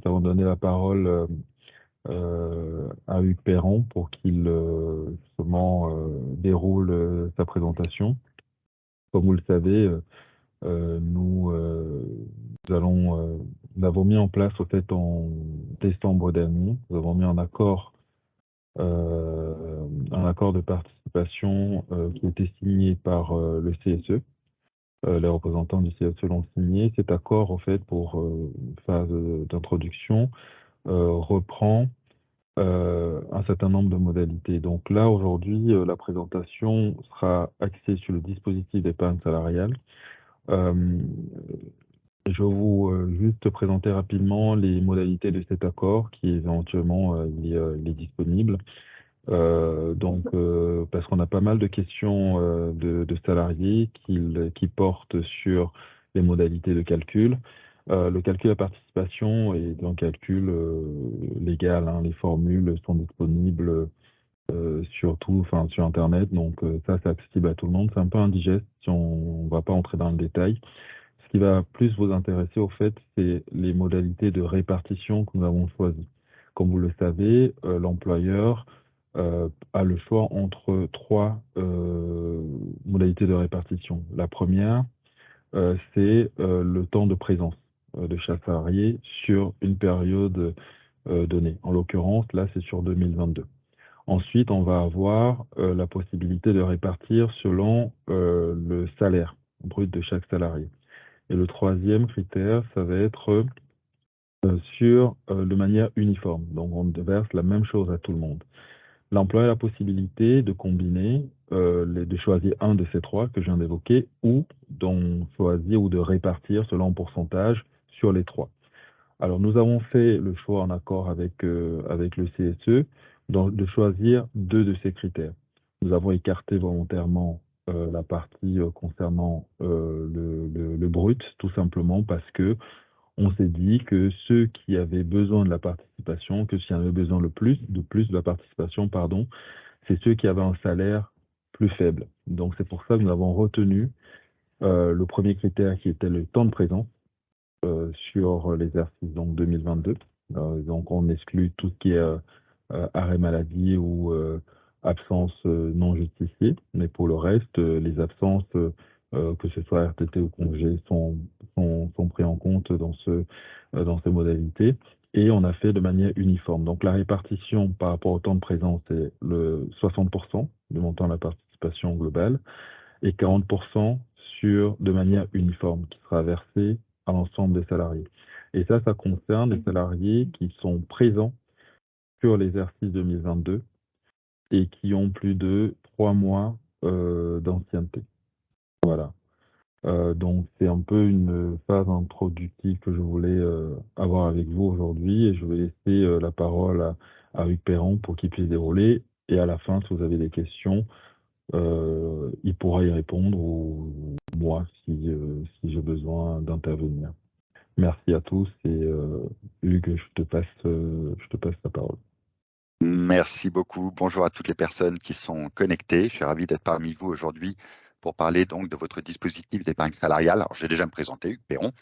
nous avons donné la parole à Hugues Perron pour qu'il justement déroule sa présentation. Comme vous le savez, nous avons mis en place au fait en décembre dernier, nous avons mis un accord de participation qui a été signé par le CSE. Les représentants du CSE l'ont signé. Cet accord, en fait, pour phase d'introduction, reprend un certain nombre de modalités. Donc là, aujourd'hui, la présentation sera axée sur le dispositif d'épargne salariale. Euh, je vais vous juste présenter rapidement les modalités de cet accord qui éventuellement il est disponible. Parce qu'on a pas mal de questions de salariés qui portent sur les modalités de calcul. Le calcul à participation est un calcul légal, hein. Les formules sont disponibles surtout sur Internet, donc ça c'est accessible à tout le monde. C'est un peu indigeste si on ne va pas entrer dans le détail. Ce qui va plus vous intéresser au fait, c'est les modalités de répartition que nous avons choisies. Comme vous le savez, l'employeur a le choix entre trois modalités de répartition. La première, c'est le temps de présence de chaque salarié sur une période donnée. En l'occurrence, là, c'est sur 2022. Ensuite, on va avoir la possibilité de répartir selon le salaire brut de chaque salarié. Et le troisième critère, ça va être de manière uniforme. Donc, on verse la même chose à tout le monde. L'employeur a la possibilité de combiner, de choisir un de ces trois que je viens d'évoquer, ou d'en choisir ou de répartir selon un pourcentage sur les trois. Alors, nous avons fait le choix en accord avec le CSE de choisir deux de ces critères. Nous avons écarté volontairement la partie concernant le brut, tout simplement parce que on s'est dit que ceux qui avaient besoin de la participation, que s'il y en avait besoin de plus de la participation, pardon, c'est ceux qui avaient un salaire plus faible. Donc c'est pour ça que nous avons retenu le premier critère qui était le temps de présence sur l'exercice donc 2022. Donc on exclut tout ce qui est arrêt maladie ou absence non justifiée, mais pour le reste, les absences, que ce soit RTT ou congé, sont pris en compte dans ces modalités. Et on a fait de manière uniforme. Donc la répartition par rapport au temps de présence est le 60% du montant de la participation globale et 40% de manière uniforme qui sera versée à l'ensemble des salariés. Et ça concerne les salariés qui sont présents sur l'exercice 2022 et qui ont plus de 3 mois d'ancienneté. Voilà. Donc c'est un peu une phase introductive que je voulais avoir avec vous aujourd'hui et je vais laisser la parole à Hugues Perron pour qu'il puisse dérouler. Et à la fin, si vous avez des questions, il pourra y répondre ou moi si j'ai besoin d'intervenir. Merci à tous et Hugues, je te passe la parole. Merci beaucoup. Bonjour à toutes les personnes qui sont connectées. Je suis ravi d'être parmi vous aujourd'hui pour parler donc de votre dispositif d'épargne salariale. Alors, j'ai déjà me présenté, Hugues Perron,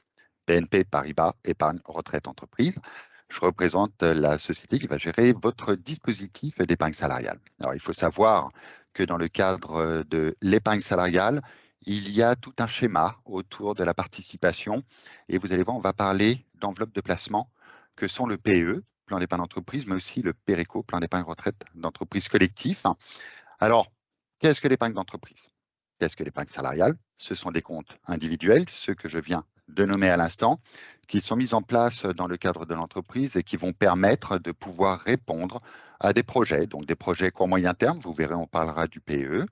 BNP Paribas Épargne Retraite Entreprise. Je représente la société qui va gérer votre dispositif d'épargne salariale. Alors, il faut savoir que dans le cadre de l'épargne salariale, il y a tout un schéma autour de la participation. Et vous allez voir, on va parler d'enveloppes de placement que sont le PEE, plan d'épargne d'entreprise, mais aussi le PERECO, plan d'épargne retraite d'entreprise collectif. Alors, qu'est-ce que l'épargne d'entreprise? Qu'est-ce que l'épargne salariale? Ce sont des comptes individuels, ceux que je viens de nommer à l'instant, qui sont mis en place dans le cadre de l'entreprise et qui vont permettre de pouvoir répondre à des projets, donc des projets court moyen terme, vous verrez, on parlera du PEE,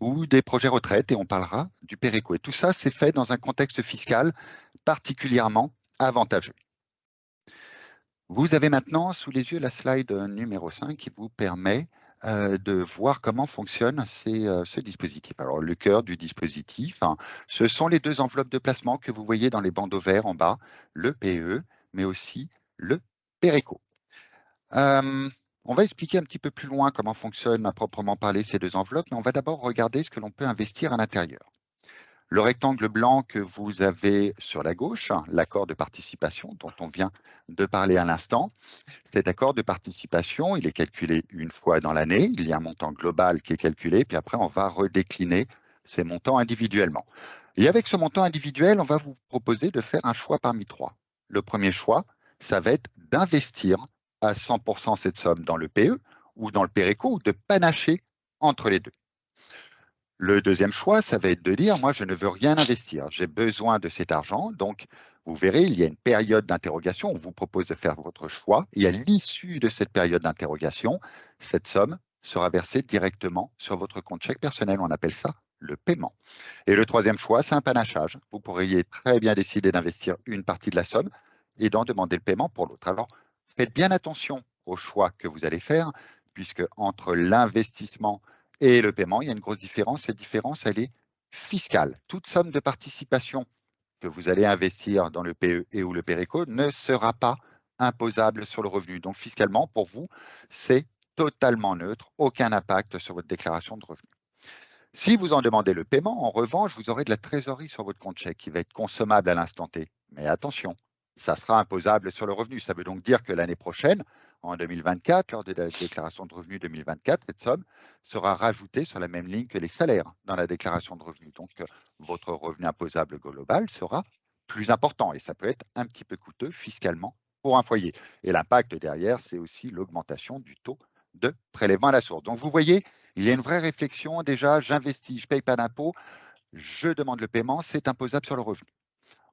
ou des projets retraite et on parlera du PERECO. Et tout ça, c'est fait dans un contexte fiscal particulièrement avantageux. Vous avez maintenant sous les yeux la slide numéro 5 qui vous permet de voir comment fonctionne ce dispositif. Alors, le cœur du dispositif, hein, ce sont les deux enveloppes de placement que vous voyez dans les bandeaux verts en bas, le PE, mais aussi le PERECO. On va expliquer un petit peu plus loin comment fonctionnent à proprement parler ces deux enveloppes, mais on va d'abord regarder ce que l'on peut investir à l'intérieur. Le rectangle blanc que vous avez sur la gauche, l'accord de participation dont on vient de parler à l'instant, cet accord de participation, il est calculé une fois dans l'année. Il y a un montant global qui est calculé, puis après, on va redécliner ces montants individuellement. Et avec ce montant individuel, on va vous proposer de faire un choix parmi trois. Le premier choix, ça va être d'investir à 100% cette somme dans le PE ou dans le PERECO ou de panacher entre les deux. Le deuxième choix, ça va être de dire, moi, je ne veux rien investir, j'ai besoin de cet argent. Donc, vous verrez, il y a une période d'interrogation. On vous propose de faire votre choix. Et à l'issue de cette période d'interrogation, cette somme sera versée directement sur votre compte chèque personnel. On appelle ça le paiement. Et le troisième choix, c'est un panachage. Vous pourriez très bien décider d'investir une partie de la somme et d'en demander le paiement pour l'autre. Alors, faites bien attention au choix que vous allez faire, puisque entre l'investissement et le paiement, il y a une grosse différence. Cette différence, elle est fiscale. Toute somme de participation que vous allez investir dans le PE et ou le PERECO ne sera pas imposable sur le revenu. Donc, fiscalement, pour vous, c'est totalement neutre, aucun impact sur votre déclaration de revenus. Si vous en demandez le paiement, en revanche, vous aurez de la trésorerie sur votre compte chèque qui va être consommable à l'instant T. Mais attention, ça sera imposable sur le revenu. Ça veut donc dire que l'année prochaine, en 2024, lors de la déclaration de revenus 2024, cette somme sera rajoutée sur la même ligne que les salaires dans la déclaration de revenus. Donc, votre revenu imposable global sera plus important et ça peut être un petit peu coûteux fiscalement pour un foyer. Et l'impact derrière, c'est aussi l'augmentation du taux de prélèvement à la source. Donc, vous voyez, il y a une vraie réflexion. Déjà, j'investis, je ne paye pas d'impôt, je demande le paiement, c'est imposable sur le revenu.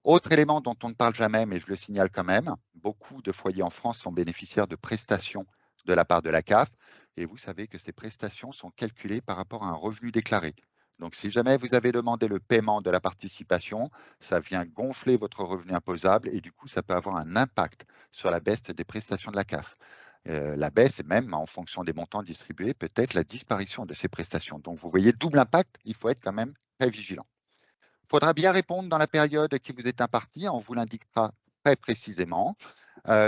Autre élément dont on ne parle jamais, mais je le signale quand même, beaucoup de foyers en France sont bénéficiaires de prestations de la part de la CAF. Et vous savez que ces prestations sont calculées par rapport à un revenu déclaré. Donc, si jamais vous avez demandé le paiement de la participation, ça vient gonfler votre revenu imposable et du coup, ça peut avoir un impact sur la baisse des prestations de la CAF. La baisse, et même en fonction des montants distribués, peut être la disparition de ces prestations. Donc, vous voyez, double impact, il faut être quand même très vigilant. Il faudra bien répondre dans la période qui vous est impartie, on vous l'indiquera très précisément,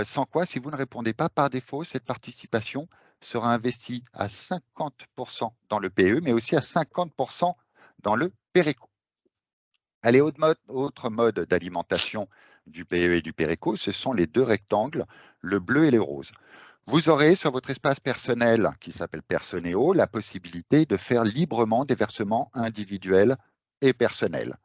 sans quoi, si vous ne répondez pas par défaut, cette participation sera investie à 50% dans le PE, mais aussi à 50% dans le PERECO. Allez, autre mode d'alimentation du PE et du PERECO, ce sont les deux rectangles, le bleu et le rose. Vous aurez sur votre espace personnel, qui s'appelle Personéo, la possibilité de faire librement des versements individuels et personnels.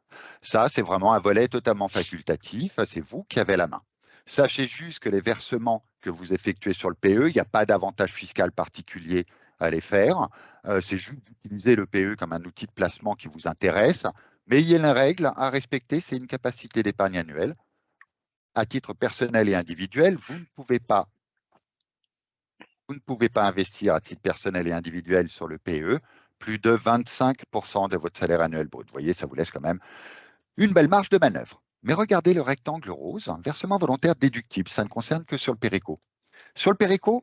Ça, c'est vraiment un volet totalement facultatif, c'est vous qui avez la main. Sachez juste que les versements que vous effectuez sur le PE, il n'y a pas d'avantage fiscal particulier à les faire. C'est juste d'utiliser le PE comme un outil de placement qui vous intéresse. Mais il y a une règle à respecter, c'est une capacité d'épargne annuelle. À titre personnel et individuel, vous ne pouvez pas investir à titre personnel et individuel sur le PE plus de 25% de votre salaire annuel brut. Vous voyez, ça vous laisse quand même une belle marge de manœuvre. Mais regardez le rectangle rose, versement volontaire déductible, ça ne concerne que sur le PERECO. Sur le PERECO,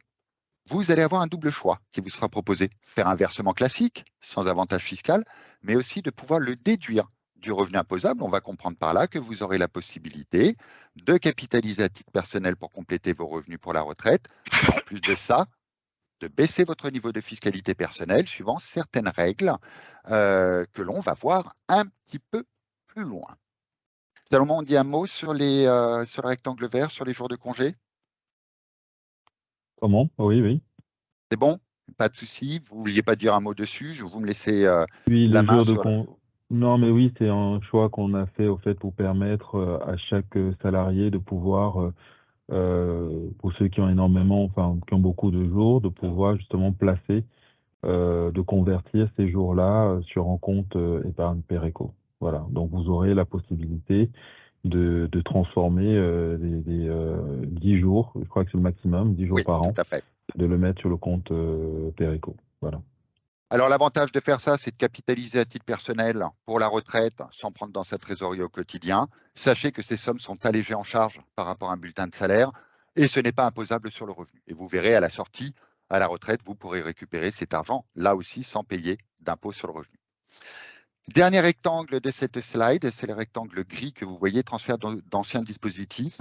vous allez avoir un double choix qui vous sera proposé. Faire un versement classique, sans avantage fiscal, mais aussi de pouvoir le déduire du revenu imposable. On va comprendre par là que vous aurez la possibilité de capitaliser à titre personnel pour compléter vos revenus pour la retraite. En plus de ça, de baisser votre niveau de fiscalité personnelle suivant certaines règles que l'on va voir un petit peu plus loin. Salomon, on dit un mot sur sur le rectangle vert, sur les jours de congé? Comment? Oui, oui. C'est bon? Pas de souci. Vous ne vouliez pas dire un mot dessus? Vous me laissez Oui, la les main jours de sur con. Non, mais oui, c'est un choix qu'on a fait au fait pour permettre à chaque salarié de pouvoir, pour ceux qui ont énormément, enfin, qui ont beaucoup de jours, de pouvoir justement placer, de convertir ces jours-là sur un compte épargne Péréco. Voilà. Donc, vous aurez la possibilité de transformer 10 jours, je crois que c'est le maximum, 10 jours Oui, par tout an, à fait. de le mettre sur le compte Péréco. Voilà. Alors, l'avantage de faire ça, c'est de capitaliser à titre personnel pour la retraite sans prendre dans sa trésorerie au quotidien. Sachez que ces sommes sont allégées en charge par rapport à un bulletin de salaire et ce n'est pas imposable sur le revenu. Et vous verrez à la sortie, à la retraite, vous pourrez récupérer cet argent là aussi sans payer d'impôt sur le revenu. Dernier rectangle de cette slide, c'est le rectangle gris que vous voyez, transfert d'anciens dispositifs.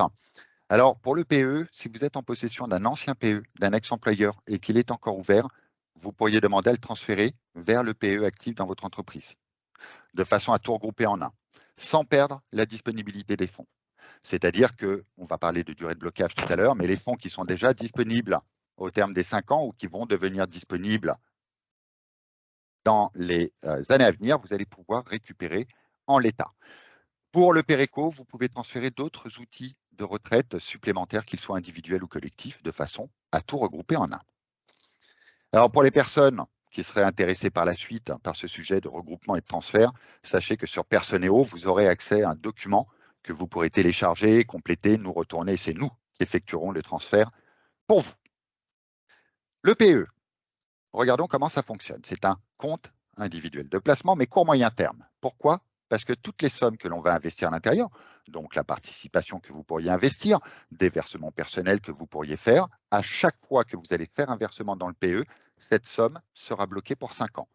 Alors, pour le PE, si vous êtes en possession d'un ancien PE, d'un ex-employeur et qu'il est encore ouvert, vous pourriez demander à le transférer vers le PE actif dans votre entreprise, de façon à tout regrouper en un. sans perdre la disponibilité des fonds. C'est-à-dire qu'on va parler de durée de blocage tout à l'heure, mais les fonds qui sont déjà disponibles au terme des 5 ans ou qui vont devenir disponibles dans les années à venir, vous allez pouvoir récupérer en l'état. Pour le Péréco, vous pouvez transférer d'autres outils de retraite supplémentaires, qu'ils soient individuels ou collectifs, de façon à tout regrouper en un. Alors pour les personnes qui seraient intéressées par la suite par ce sujet de regroupement et de transfert, sachez que sur Personeo, vous aurez accès à un document que vous pourrez télécharger, compléter, nous retourner. C'est nous qui effectuerons le transfert pour vous. Le PE, regardons comment ça fonctionne. C'est un compte individuel de placement, mais court-moyen terme. Pourquoi? Parce que toutes les sommes que l'on va investir à l'intérieur, donc la participation que vous pourriez investir, des versements personnels que vous pourriez faire, à chaque fois que vous allez faire un versement dans le PE, cette somme sera bloquée pour 5 ans.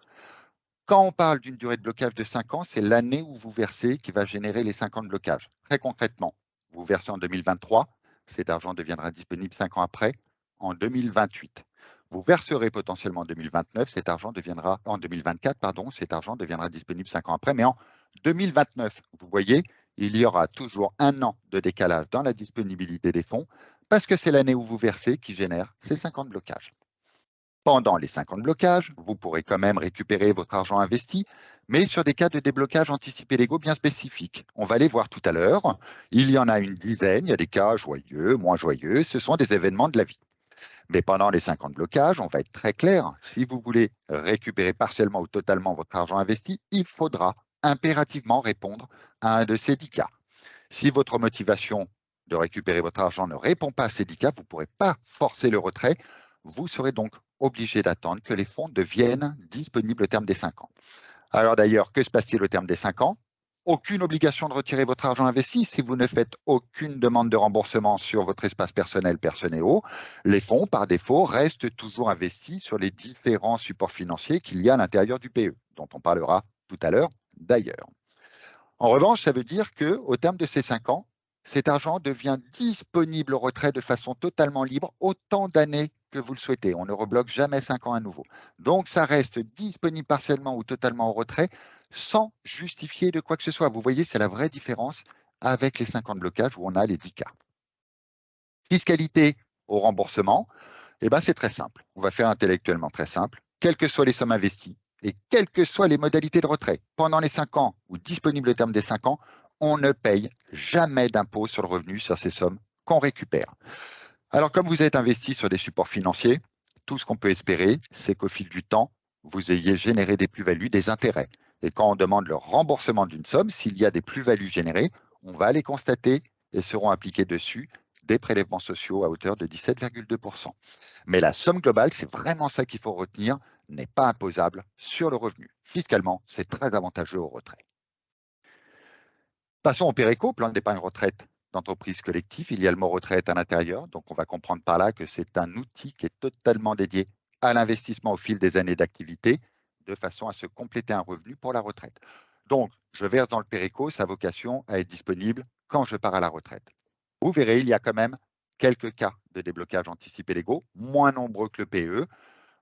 Quand on parle d'une durée de blocage de 5 ans, c'est l'année où vous versez qui va générer les 5 ans de blocage. Très concrètement, vous versez en 2023, cet argent deviendra disponible 5 ans après, en 2028. Vous verserez potentiellement en 2029, cet argent deviendra, en 2024, pardon, cet argent deviendra disponible 5 ans après, mais en 2029, vous voyez, il y aura toujours 1 an de décalage dans la disponibilité des fonds, parce que c'est l'année où vous versez qui génère ces 5 ans de blocage. Pendant les 5 ans de blocage, vous pourrez quand même récupérer votre argent investi, mais sur des cas de déblocage anticipé légaux bien spécifiques. On va les voir tout à l'heure. Il y en a une dizaine, il y a des cas joyeux, moins joyeux, ce sont des événements de la vie. Mais pendant les 5 ans de blocage, on va être très clair, si vous voulez récupérer partiellement ou totalement votre argent investi, il faudra impérativement répondre à un de ces 10 cas. Si votre motivation de récupérer votre argent ne répond pas à ces 10 cas, vous ne pourrez pas forcer le retrait. Vous serez donc obligé d'attendre que les fonds deviennent disponibles au terme des 5 ans. Alors d'ailleurs, que se passe-t-il au terme des 5 ans? Aucune obligation de retirer votre argent investi si vous ne faites aucune demande de remboursement sur votre espace personnel Personeo. Les fonds, par défaut, restent toujours investis sur les différents supports financiers qu'il y a à l'intérieur du PE, dont on parlera tout à l'heure d'ailleurs. En revanche, ça veut dire qu'au terme de ces 5 ans, cet argent devient disponible au retrait de façon totalement libre autant d'années que vous le souhaitez. On ne rebloque jamais 5 ans à nouveau. Donc, ça reste disponible partiellement ou totalement au retrait sans justifier de quoi que ce soit. Vous voyez, c'est la vraie différence avec les 5 ans de blocage où on a les 10 cas. Fiscalité au remboursement, c'est très simple. On va faire intellectuellement très simple. Quelles que soient les sommes investies, et quelles que soient les modalités de retrait, pendant les 5 ans ou disponible au terme des 5 ans, on ne paye jamais d'impôt sur le revenu sur ces sommes qu'on récupère. Alors, comme vous êtes investi sur des supports financiers, tout ce qu'on peut espérer, c'est qu'au fil du temps, vous ayez généré des plus-values, des intérêts. Et quand on demande le remboursement d'une somme, s'il y a des plus-values générées, on va les constater et seront appliqués dessus des prélèvements sociaux à hauteur de 17,2%. Mais la somme globale, c'est vraiment ça qu'il faut retenir, n'est pas imposable sur le revenu. Fiscalement, c'est très avantageux au retrait. Passons au Péréco, plan d'épargne retraite d'entreprise collective. Il y a le mot retraite à l'intérieur, donc on va comprendre par là que c'est un outil qui est totalement dédié à l'investissement au fil des années d'activité, de façon à se compléter un revenu pour la retraite. Donc, je verse dans le Péréco, sa vocation à être disponible quand je pars à la retraite. Vous verrez, il y a quand même quelques cas de déblocage anticipé légaux, moins nombreux que le PE.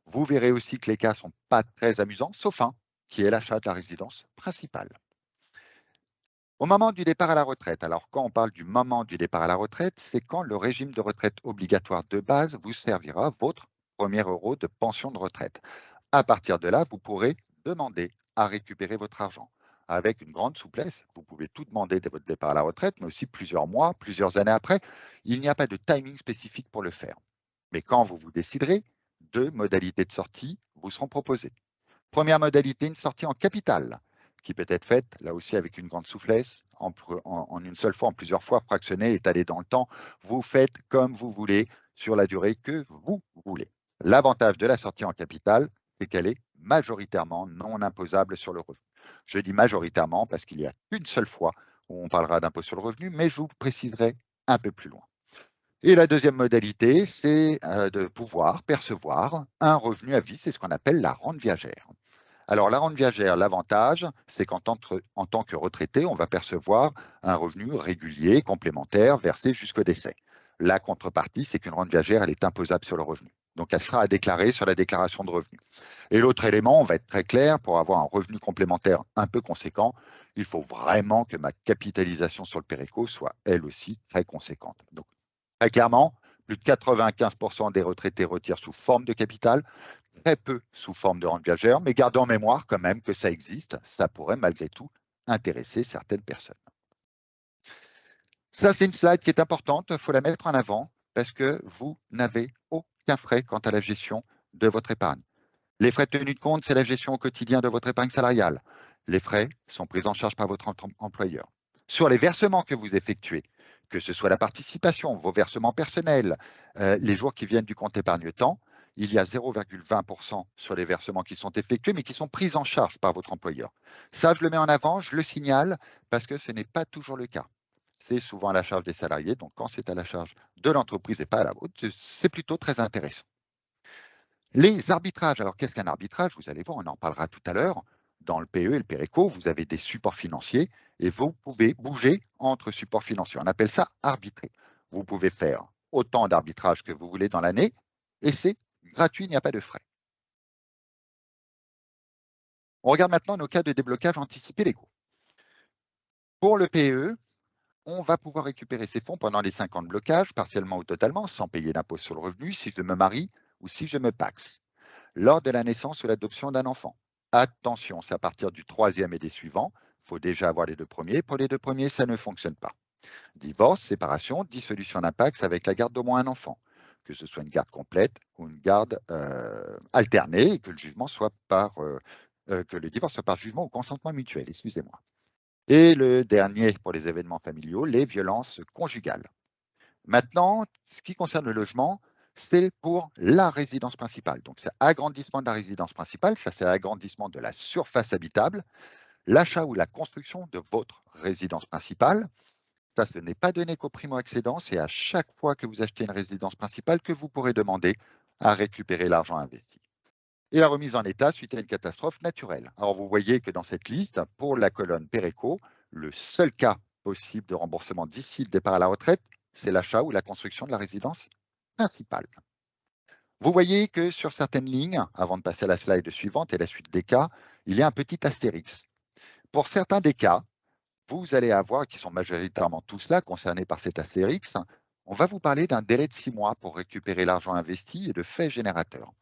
Vous verrez aussi que les cas ne sont pas très amusants, sauf un, qui est l'achat de la résidence principale. Au moment du départ à la retraite, alors quand on parle du moment du départ à la retraite, c'est quand le régime de retraite obligatoire de base vous servira votre premier euro de pension de retraite. À partir de là, vous pourrez demander à récupérer votre argent. Avec une grande souplesse, vous pouvez tout demander dès votre départ à la retraite, mais aussi plusieurs mois, plusieurs années après. Il n'y a pas de timing spécifique pour le faire. Mais quand vous vous déciderez, 2 modalités de sortie vous seront proposées. Première modalité, une sortie en capital, qui peut être faite, là aussi avec une grande souplesse, en une seule fois, en plusieurs fois, fractionnée, étalée dans le temps. Vous faites comme vous voulez, sur la durée que vous voulez. L'avantage de la sortie en capital, c'est qu'elle est majoritairement non imposable sur le revenu. Je dis majoritairement parce qu'il y a une seule fois où on parlera d'impôt sur le revenu, mais je vous préciserai un peu plus loin. Et la deuxième modalité, c'est de pouvoir percevoir un revenu à vie, c'est ce qu'on appelle la rente viagère. Alors, la rente viagère, l'avantage, c'est qu'en tant que retraité, on va percevoir un revenu régulier, complémentaire, versé jusqu'au décès. La contrepartie, c'est qu'une rente viagère, elle est imposable sur le revenu. Donc, elle sera à déclarer sur la déclaration de revenus. Et l'autre élément, on va être très clair, pour avoir un revenu complémentaire un peu conséquent, il faut vraiment que ma capitalisation sur le Péréco soit elle aussi très conséquente. Donc, très clairement, plus de 95% des retraités retirent sous forme de capital, très peu sous forme de rente viagère, mais gardez en mémoire quand même que ça existe, ça pourrait malgré tout intéresser certaines personnes. Ça, c'est une slide qui est importante, il faut la mettre en avant parce que vous n'avez aucun frais quant à la gestion de votre épargne. Les frais de tenue de compte, c'est la gestion au quotidien de votre épargne salariale. Les frais sont pris en charge par votre employeur. Sur les versements que vous effectuez, que ce soit la participation, vos versements personnels, les jours qui viennent du compte épargne-temps, il y a 0,20% sur les versements qui sont effectués, mais qui sont pris en charge par votre employeur. Ça, je le mets en avant, je le signale, parce que ce n'est pas toujours le cas. C'est souvent à la charge des salariés, donc quand c'est à la charge de l'entreprise et pas à la vôtre, c'est plutôt très intéressant. Les arbitrages, alors qu'est-ce qu'un arbitrage? Vous allez voir, on en parlera tout à l'heure. Dans le PE et le Péréco, vous avez des supports financiers et vous pouvez bouger entre supports financiers. On appelle ça arbitrer. Vous pouvez faire autant d'arbitrages que vous voulez dans l'année et c'est gratuit, il n'y a pas de frais. On regarde maintenant nos cas de déblocage anticipé légaux. Pour le PE, on va pouvoir récupérer ces fonds pendant les 5 ans de blocage, partiellement ou totalement, sans payer d'impôt sur le revenu, si je me marie ou si je me paxe. Lors de la naissance ou l'adoption d'un enfant. Attention, c'est à partir du 3e et des suivants. Il faut déjà avoir les 2 premiers. Pour les 2 premiers, ça ne fonctionne pas. Divorce, séparation, dissolution d'impact avec la garde d'au moins un enfant. Que ce soit une garde complète ou une garde alternée et que le jugement soit que le divorce soit par jugement ou consentement mutuel, excusez-moi. Et le dernier pour les événements familiaux, les violences conjugales. Maintenant, ce qui concerne le logement, c'est pour la résidence principale. Donc, c'est agrandissement de la résidence principale, ça c'est agrandissement de la surface habitable, l'achat ou la construction de votre résidence principale. Ça, ce n'est pas donné qu'au primo-accédant, c'est à chaque fois que vous achetez une résidence principale que vous pourrez demander à récupérer l'argent investi. Et la remise en état suite à une catastrophe naturelle. Alors, vous voyez que dans cette liste, pour la colonne Péréco, le seul cas possible de remboursement d'ici le départ à la retraite, c'est l'achat ou la construction de la résidence principale. Vous voyez que sur certaines lignes, avant de passer à la slide suivante et la suite des cas, il y a un petit astérix. Pour certains des cas, vous allez avoir, qui sont majoritairement tous là concernés par cet astérix, on va vous parler d'un délai de 6 mois pour récupérer l'argent investi et de fait générateur.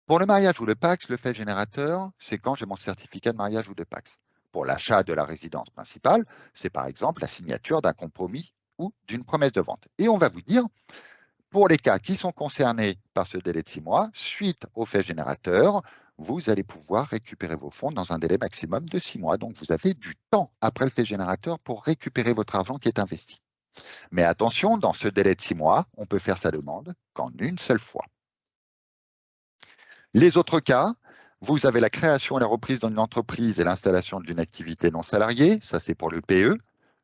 Pour le mariage ou le PACS, le fait générateur, c'est quand j'ai mon certificat de mariage ou de PACS. Pour l'achat de la résidence principale, c'est par exemple la signature d'un compromis ou d'une promesse de vente. Et on va vous dire, pour les cas qui sont concernés par ce délai de 6 mois, suite au fait générateur, vous allez pouvoir récupérer vos fonds dans un délai maximum de 6 mois. Donc, vous avez du temps après le fait générateur pour récupérer votre argent qui est investi. Mais attention, dans ce délai de 6 mois, on peut faire sa demande qu'en une seule fois. Les autres cas, vous avez la création et la reprise d'une entreprise et l'installation d'une activité non salariée, ça c'est pour le PE.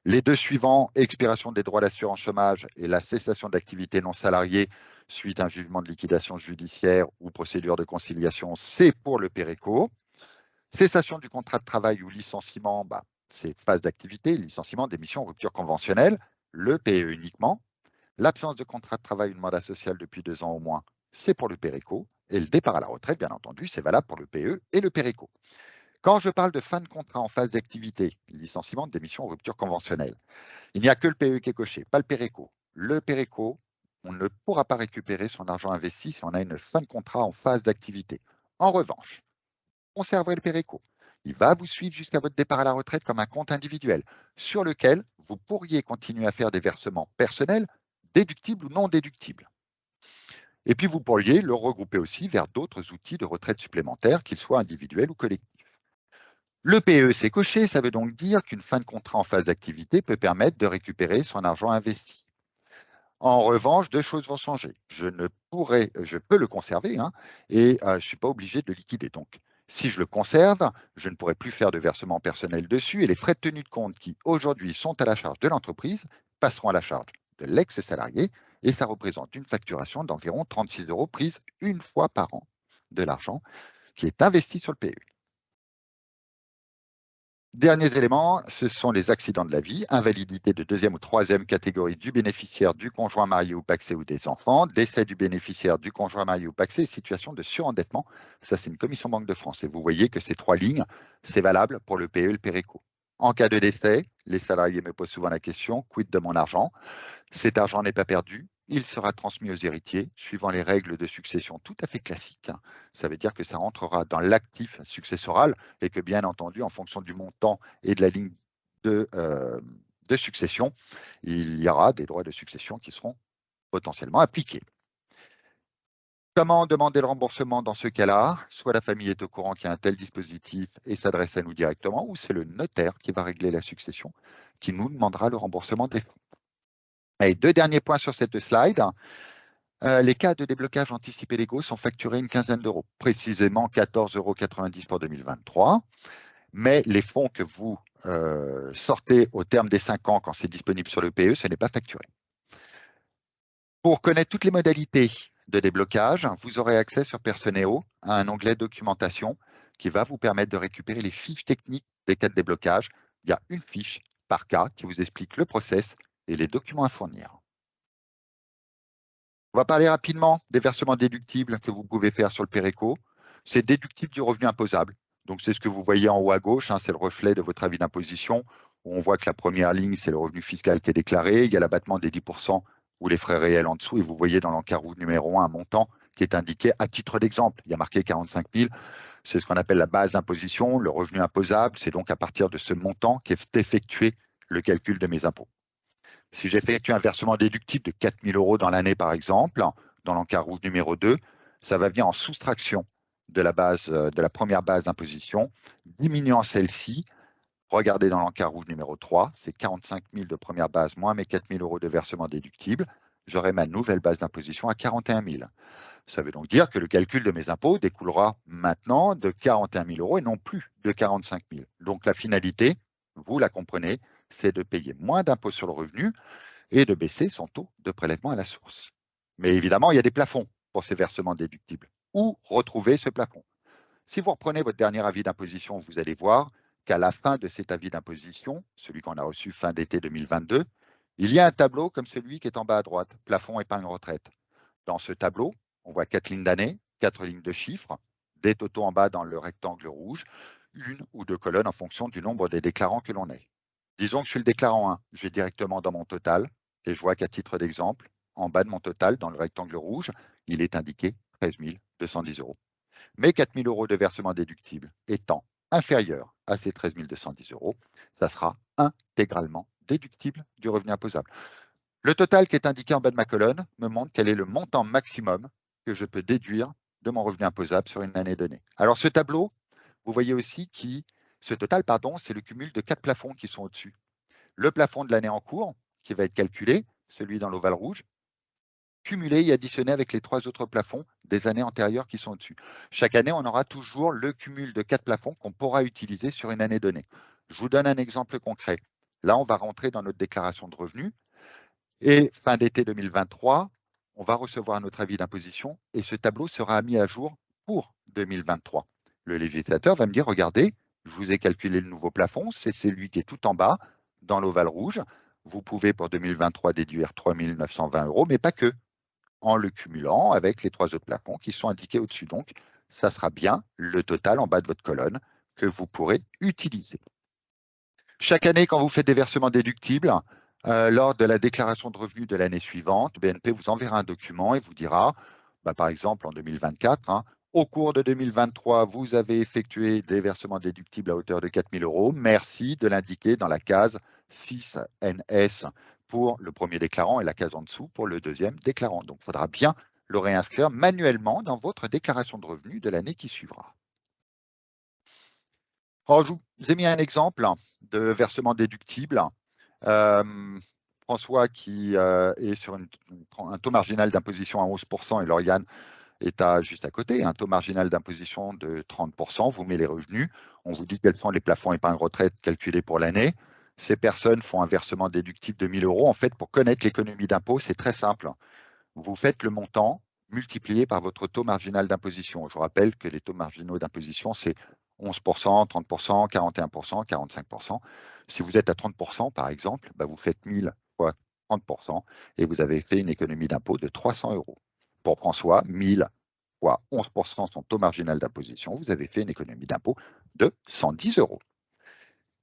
Les 2 suivants, expiration des droits d'assurance chômage et la cessation d'activité non salariée suite à un jugement de liquidation judiciaire ou procédure de conciliation, c'est pour le Péréco. Cessation du contrat de travail ou licenciement, c'est phase d'activité, licenciement, démission, rupture conventionnelle, le PE uniquement. L'absence de contrat de travail ou de mandat social depuis 2 ans au moins, c'est pour le Péréco. Et le départ à la retraite, bien entendu, c'est valable pour le PE et le Péréco. Quand je parle de fin de contrat en phase d'activité, licenciement, démission, rupture conventionnelle, il n'y a que le PE qui est coché, pas le Péréco. Le Péréco, on ne pourra pas récupérer son argent investi si on a une fin de contrat en phase d'activité. En revanche, conservez le Péréco. Il va vous suivre jusqu'à votre départ à la retraite comme un compte individuel sur lequel vous pourriez continuer à faire des versements personnels, déductibles ou non déductibles. Et puis, vous pourriez le regrouper aussi vers d'autres outils de retraite supplémentaires, qu'ils soient individuels ou collectifs. Le PE, c'est coché, ça veut donc dire qu'une fin de contrat en phase d'activité peut permettre de récupérer son argent investi. En revanche, 2 choses vont changer. Je peux le conserver et je ne suis pas obligé de le liquider. Donc, si je le conserve, je ne pourrai plus faire de versement personnel dessus et les frais de tenue de compte qui aujourd'hui sont à la charge de l'entreprise passeront à la charge de l'ex-salarié et ça représente une facturation d'environ 36 € prise une fois par an de l'argent qui est investi sur le PE. Derniers éléments, ce sont les accidents de la vie, invalidité de 2e ou 3e catégorie du bénéficiaire, du conjoint marié ou pacsé ou des enfants, décès du bénéficiaire, du conjoint marié ou pacsé, situation de surendettement. Ça, c'est une commission Banque de France. Et vous voyez que ces 3 lignes, c'est valable pour le PE et le Péréco. En cas de décès, les salariés me posent souvent la question, quid de mon argent? Cet argent n'est pas perdu, il sera transmis aux héritiers suivant les règles de succession tout à fait classiques. Ça veut dire que ça rentrera dans l'actif successoral et que bien entendu, en fonction du montant et de la ligne de succession, il y aura des droits de succession qui seront potentiellement appliqués. Comment demander le remboursement dans ce cas-là? Soit la famille est au courant qu'il y a un tel dispositif et s'adresse à nous directement, ou c'est le notaire qui va régler la succession, qui nous demandera le remboursement des fonds. Et deux derniers points sur cette slide. Les cas de déblocage anticipé légaux sont facturés une quinzaine d'euros, précisément 14,90 € pour 2023. Mais les fonds que vous sortez au terme des 5 ans quand c'est disponible sur le PE, ce n'est pas facturé. Pour connaître toutes les modalités de déblocage, vous aurez accès sur Personeo à un onglet documentation qui va vous permettre de récupérer les fiches techniques des cas de déblocage. Il y a une fiche par cas qui vous explique le process et les documents à fournir. On va parler rapidement des versements déductibles que vous pouvez faire sur le Péréco. C'est déductible du revenu imposable. Donc, c'est ce que vous voyez en haut à gauche, c'est le reflet de votre avis d'imposition. On voit que la première ligne, c'est le revenu fiscal qui est déclaré. Il y a l'abattement des 10% ou les frais réels en dessous. Et vous voyez dans l'encart rouge numéro 1 un montant qui est indiqué à titre d'exemple. Il y a marqué 45 000. C'est ce qu'on appelle la base d'imposition. Le revenu imposable, c'est donc à partir de ce montant qu'est effectué le calcul de mes impôts. Si j'effectue un versement déductible de 4 000 € dans l'année, par exemple, dans l'encart rouge numéro 2, ça va venir en soustraction de la première base d'imposition, diminuant celle-ci. Regardez dans l'encart rouge numéro 3, c'est 45 000 de première base moins mes 4 000 € de versement déductible. J'aurai ma nouvelle base d'imposition à 41 000. Ça veut donc dire que le calcul de mes impôts découlera maintenant de 41 000 € et non plus de 45 000. Donc la finalité, vous la comprenez, c'est de payer moins d'impôts sur le revenu et de baisser son taux de prélèvement à la source. Mais évidemment, il y a des plafonds pour ces versements déductibles. Où retrouver ce plafond? Si vous reprenez votre dernier avis d'imposition, vous allez voir qu'à la fin de cet avis d'imposition, celui qu'on a reçu fin d'été 2022, il y a un tableau comme celui qui est en bas à droite, plafond épargne retraite. Dans ce tableau, on voit 4 lignes d'année, 4 lignes de chiffres, des totaux en bas dans le rectangle rouge, une ou deux colonnes en fonction du nombre des déclarants que l'on est. Disons que je suis le déclarant 1, je vais directement dans mon total et je vois qu'à titre d'exemple, en bas de mon total, dans le rectangle rouge, il est indiqué 13 210 €. Mais 4 000 € de versement déductible étant inférieur à ces 13 210 €, ça sera intégralement déductible du revenu imposable. Le total qui est indiqué en bas de ma colonne me montre quel est le montant maximum que je peux déduire de mon revenu imposable sur une année donnée. Alors ce tableau, vous voyez aussi ce total, c'est le cumul de 4 plafonds qui sont au-dessus. Le plafond de l'année en cours, qui va être calculé, celui dans l'ovale rouge, cumulé et additionné avec les 3 autres plafonds des années antérieures qui sont au-dessus. Chaque année, on aura toujours le cumul de 4 plafonds qu'on pourra utiliser sur une année donnée. Je vous donne un exemple concret. Là, on va rentrer dans notre déclaration de revenus et fin d'été 2023, on va recevoir notre avis d'imposition et ce tableau sera mis à jour pour 2023. Le législateur va me dire, regardez, je vous ai calculé le nouveau plafond, c'est celui qui est tout en bas, dans l'ovale rouge. Vous pouvez pour 2023 déduire 3 920 €, mais pas que, en le cumulant avec les 3 autres plafonds qui sont indiqués au-dessus. Donc, ça sera bien le total en bas de votre colonne que vous pourrez utiliser. Chaque année, quand vous faites des versements déductibles, lors de la déclaration de revenus de l'année suivante, BNP vous enverra un document et vous dira, par exemple en 2024, au cours de 2023, vous avez effectué des versements déductibles à hauteur de 4 000 €. Merci de l'indiquer dans la case 6NS pour le premier déclarant et la case en dessous pour le deuxième déclarant. Donc, il faudra bien le réinscrire manuellement dans votre déclaration de revenus de l'année qui suivra. Alors, je vous ai mis un exemple de versement déductible. François qui est sur un taux marginal d'imposition à 11% et Lauriane est juste à côté, un taux marginal d'imposition de 30%, vous met les revenus, on vous dit quels sont les plafonds épargne retraite calculés pour l'année. Ces personnes font un versement déductible de 1 000 €. En fait, pour connaître l'économie d'impôt, c'est très simple. Vous faites le montant multiplié par votre taux marginal d'imposition. Je vous rappelle que les taux marginaux d'imposition, c'est 11%, 30%, 41%, 45%. Si vous êtes à 30%, par exemple, vous faites 1000 fois 30% et vous avez fait une économie d'impôt de 300 €. Pour François, 1000 fois 11% son taux marginal d'imposition, vous avez fait une économie d'impôt de 110 €.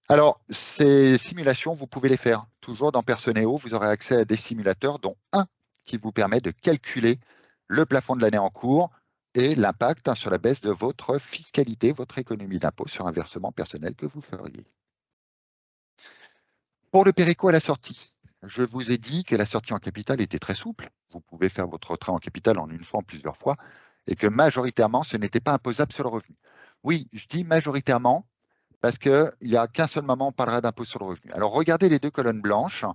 Alors, ces simulations, vous pouvez les faire. Toujours dans Personnéo, vous aurez accès à des simulateurs, dont un qui vous permet de calculer le plafond de l'année en cours et l'impact sur la baisse de votre fiscalité, votre économie d'impôt sur un versement personnel que vous feriez. Pour le Péréco à la sortie, je vous ai dit que la sortie en capital était très souple. Vous pouvez faire votre retrait en capital en une fois, en plusieurs fois, et que majoritairement, ce n'était pas imposable sur le revenu. Oui, je dis majoritairement, parce qu'il n'y a qu'un seul moment où on parlera d'impôt sur le revenu. Alors, regardez les deux colonnes blanches.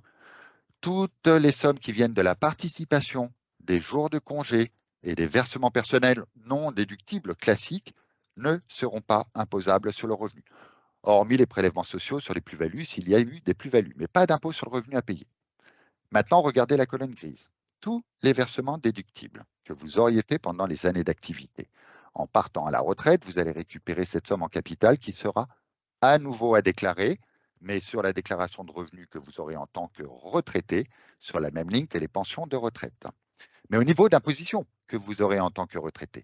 Toutes les sommes qui viennent de la participation, des jours de congé et des versements personnels non déductibles classiques ne seront pas imposables sur le revenu, hormis les prélèvements sociaux sur les plus-values s'il y a eu des plus-values, mais pas d'impôt sur le revenu à payer. Maintenant, regardez la colonne grise. Tous les versements déductibles que vous auriez fait pendant les années d'activité. En partant à la retraite, vous allez récupérer cette somme en capital qui sera à nouveau à déclarer, mais sur la déclaration de revenus que vous aurez en tant que retraité, sur la même ligne que les pensions de retraite. Mais au niveau d'imposition que vous aurez en tant que retraité.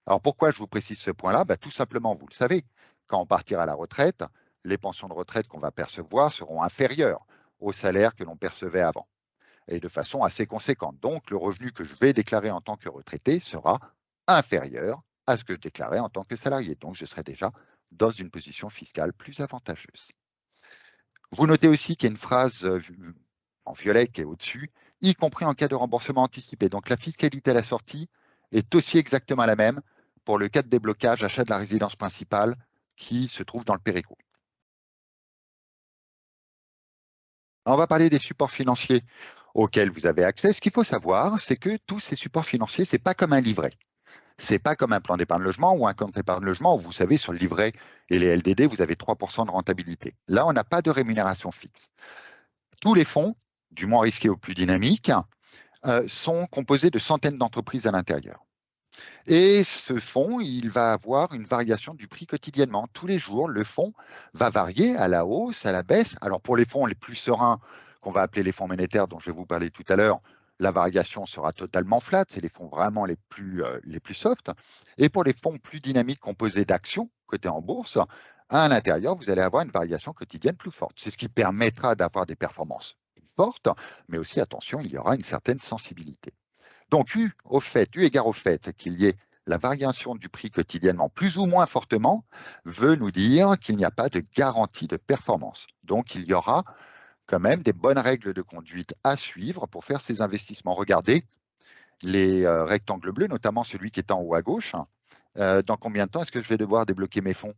Alors pourquoi je vous précise ce point-là? Tout simplement, vous le savez, quand on partira à la retraite, les pensions de retraite qu'on va percevoir seront inférieures au salaire que l'on percevait avant, et de façon assez conséquente. Donc le revenu que je vais déclarer en tant que retraité sera inférieur à ce que je déclarais en tant que salarié. Donc je serai déjà dans une position fiscale plus avantageuse. Vous notez aussi qu'il y a une phrase en violet qui est au-dessus, y compris en cas de remboursement anticipé. Donc la fiscalité à la sortie est aussi exactement la même pour le cas de déblocage, achat de la résidence principale qui se trouve dans le Péréco. On va parler des supports financiers auxquels vous avez accès. Ce qu'il faut savoir, c'est que tous ces supports financiers, ce n'est pas comme un livret. Ce n'est pas comme un plan d'épargne logement ou un compte épargne logement où vous savez, sur le livret et les LDD, vous avez 3% de rentabilité. Là, on n'a pas de rémunération fixe. Tous les fonds, du moins risqués au plus dynamique, sont composés de centaines d'entreprises à l'intérieur. Et ce fonds, il va avoir une variation du prix quotidiennement. Tous les jours, le fonds va varier à la hausse, à la baisse. Alors pour les fonds les plus sereins, qu'on va appeler les fonds monétaires, dont je vais vous parler tout à l'heure, la variation sera totalement flat. C'est les fonds vraiment les plus soft. Et pour les fonds plus dynamiques composés d'actions cotés en bourse, à l'intérieur, vous allez avoir une variation quotidienne plus forte. C'est ce qui permettra d'avoir des performances plus fortes, mais aussi, attention, il y aura une certaine sensibilité. Donc, eu égard au fait qu'il y ait la variation du prix quotidiennement plus ou moins fortement, veut nous dire qu'il n'y a pas de garantie de performance. Donc, il y aura quand même des bonnes règles de conduite à suivre pour faire ces investissements. Regardez les rectangles bleus, notamment celui qui est en haut à gauche. Dans combien de temps est-ce que je vais devoir débloquer mes fonds?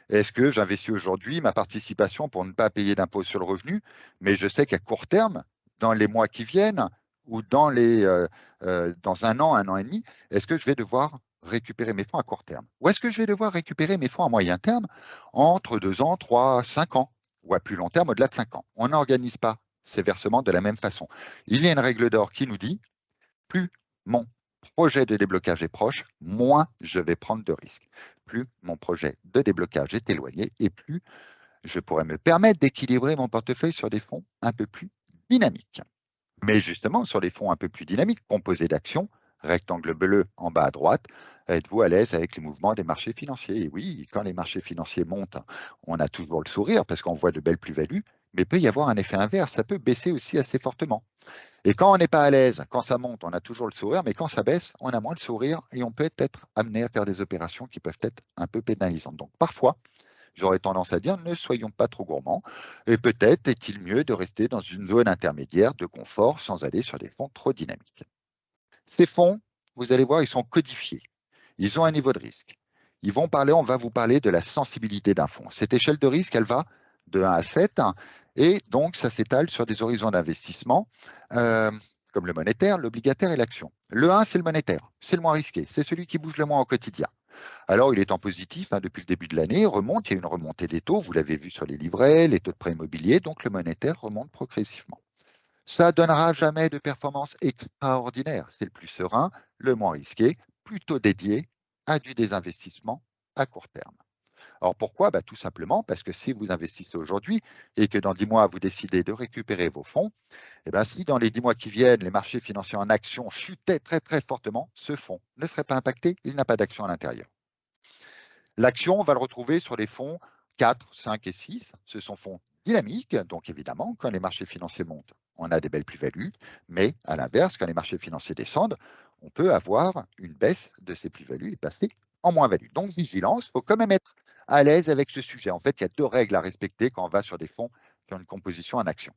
Est-ce que j'investis aujourd'hui ma participation pour ne pas payer d'impôt sur le revenu, mais je sais qu'à court terme, dans les mois qui viennent ou dans un an et demi, est-ce que je vais devoir récupérer mes fonds à court terme? Ou est-ce que je vais devoir récupérer mes fonds à moyen terme entre 2 ans, 3, 5 ans, ou à plus long terme, au-delà de 5 ans? On n'organise pas ces versements de la même façon. Il y a une règle d'or qui nous dit, plus mon projet de déblocage est proche, moins je vais prendre de risques. Plus mon projet de déblocage est éloigné et plus je pourrais me permettre d'équilibrer mon portefeuille sur des fonds un peu plus dynamiques. Mais justement, sur les fonds un peu plus dynamiques, composés d'actions, rectangle bleu en bas à droite, êtes-vous à l'aise avec les mouvements des marchés financiers? Et oui, quand les marchés financiers montent, on a toujours le sourire parce qu'on voit de belles plus-values, mais il peut y avoir un effet inverse, ça peut baisser aussi assez fortement. Et quand on n'est pas à l'aise, quand ça monte, on a toujours le sourire, mais quand ça baisse, on a moins le sourire et on peut être amené à faire des opérations qui peuvent être un peu pénalisantes. Donc parfois, j'aurais tendance à dire, ne soyons pas trop gourmands et peut-être est-il mieux de rester dans une zone intermédiaire de confort sans aller sur des fonds trop dynamiques. Ces fonds, vous allez voir, ils sont codifiés. Ils ont un niveau de risque. On va vous parler de la sensibilité d'un fonds. Cette échelle de risque, elle va de 1 à 7, et donc ça s'étale sur des horizons d'investissement euh, comme le monétaire, l'obligataire et l'action. Le 1, c'est le monétaire, c'est le moins risqué, c'est celui qui bouge le moins au quotidien. Alors, il est en positif depuis le début de l'année, il remonte, il y a une remontée des taux, vous l'avez vu sur les livrets, les taux de prêt immobilier, donc le monétaire remonte progressivement. Ça ne donnera jamais de performance extraordinaire. C'est le plus serein, le moins risqué, plutôt dédié à du désinvestissement à court terme. Alors pourquoi? Tout simplement parce que si vous investissez aujourd'hui et que dans 10 mois, vous décidez de récupérer vos fonds, si dans les 10 mois qui viennent, les marchés financiers en actions chutaient très très fortement, ce fonds ne serait pas impacté, il n'a pas d'action à l'intérieur. L'action, on va le retrouver sur les fonds 4, 5 et 6, ce sont fonds dynamiques. Donc évidemment, quand les marchés financiers montent, on a des belles plus-values. Mais à l'inverse, quand les marchés financiers descendent, on peut avoir une baisse de ces plus-values et passer en moins-value. Donc vigilance, il faut quand même être à l'aise avec ce sujet. En fait, il y a 2 règles à respecter quand on va sur des fonds qui ont une composition en actions.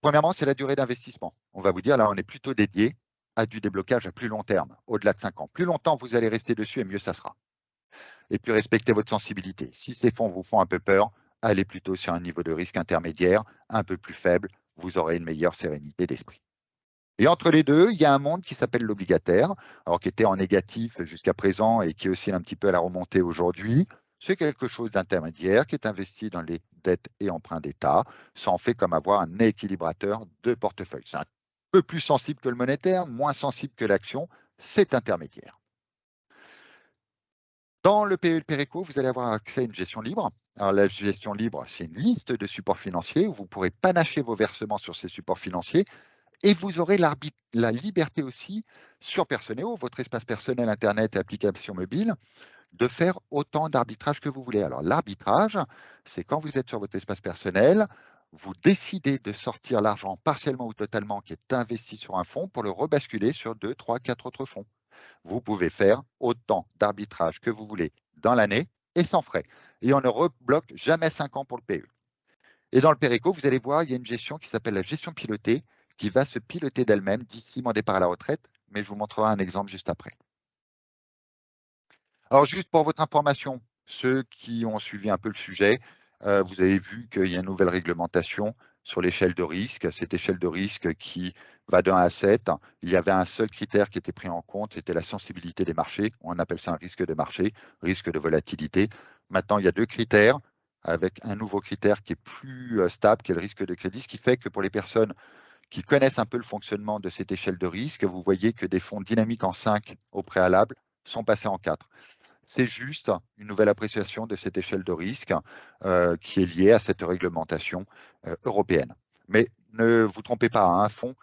Premièrement, c'est la durée d'investissement. On va vous dire, là, on est plutôt dédié à du déblocage à plus long terme, au-delà de 5 ans. Plus longtemps vous allez rester dessus, et mieux ça sera. Et puis, respectez votre sensibilité. Si ces fonds vous font un peu peur, allez plutôt sur un niveau de risque intermédiaire, un peu plus faible. Vous aurez une meilleure sérénité d'esprit. Et entre les deux, il y a un monde qui s'appelle l'obligataire, alors qui était en négatif jusqu'à présent et qui oscille un petit peu à la remontée aujourd'hui. C'est quelque chose d'intermédiaire qui est investi dans les dettes et emprunts d'État. Ça en fait comme avoir un équilibrateur de portefeuille. C'est un peu plus sensible que le monétaire, moins sensible que l'action. C'est intermédiaire. Dans le PE et le PERECO, vous allez avoir accès à une gestion libre. Alors, la gestion libre, c'est une liste de supports financiers où vous pourrez panacher vos versements sur ces supports financiers. Et vous aurez la liberté aussi sur Personneo, votre espace personnel Internet et application mobile, de faire autant d'arbitrage que vous voulez. Alors l'arbitrage, c'est quand vous êtes sur votre espace personnel, vous décidez de sortir l'argent partiellement ou totalement qui est investi sur un fonds pour le rebasculer sur 2, 3, 4 autres fonds. Vous pouvez faire autant d'arbitrage que vous voulez dans l'année et sans frais. Et on ne rebloque jamais 5 ans pour le PE. Et dans le Péréco, vous allez voir, il y a une gestion qui s'appelle la gestion pilotée, qui va se piloter d'elle-même d'ici mon départ à la retraite, mais je vous montrerai un exemple juste après. Alors, juste pour votre information, ceux qui ont suivi un peu le sujet, vous avez vu qu'il y a une nouvelle réglementation sur l'échelle de risque. Cette échelle de risque qui va de 1 à 7, il y avait un seul critère qui était pris en compte, c'était la sensibilité des marchés. On appelle ça un risque de marché, risque de volatilité. Maintenant, il y a 2 critères, avec un nouveau critère qui est plus stable, qui est le risque de crédit, ce qui fait que pour les personnes qui connaissent un peu le fonctionnement de cette échelle de risque, vous voyez que des fonds dynamiques en 5 au préalable sont passés en 4. C'est juste une nouvelle appréciation de cette échelle de risque qui est liée à cette réglementation européenne. Mais ne vous trompez pas, un fonds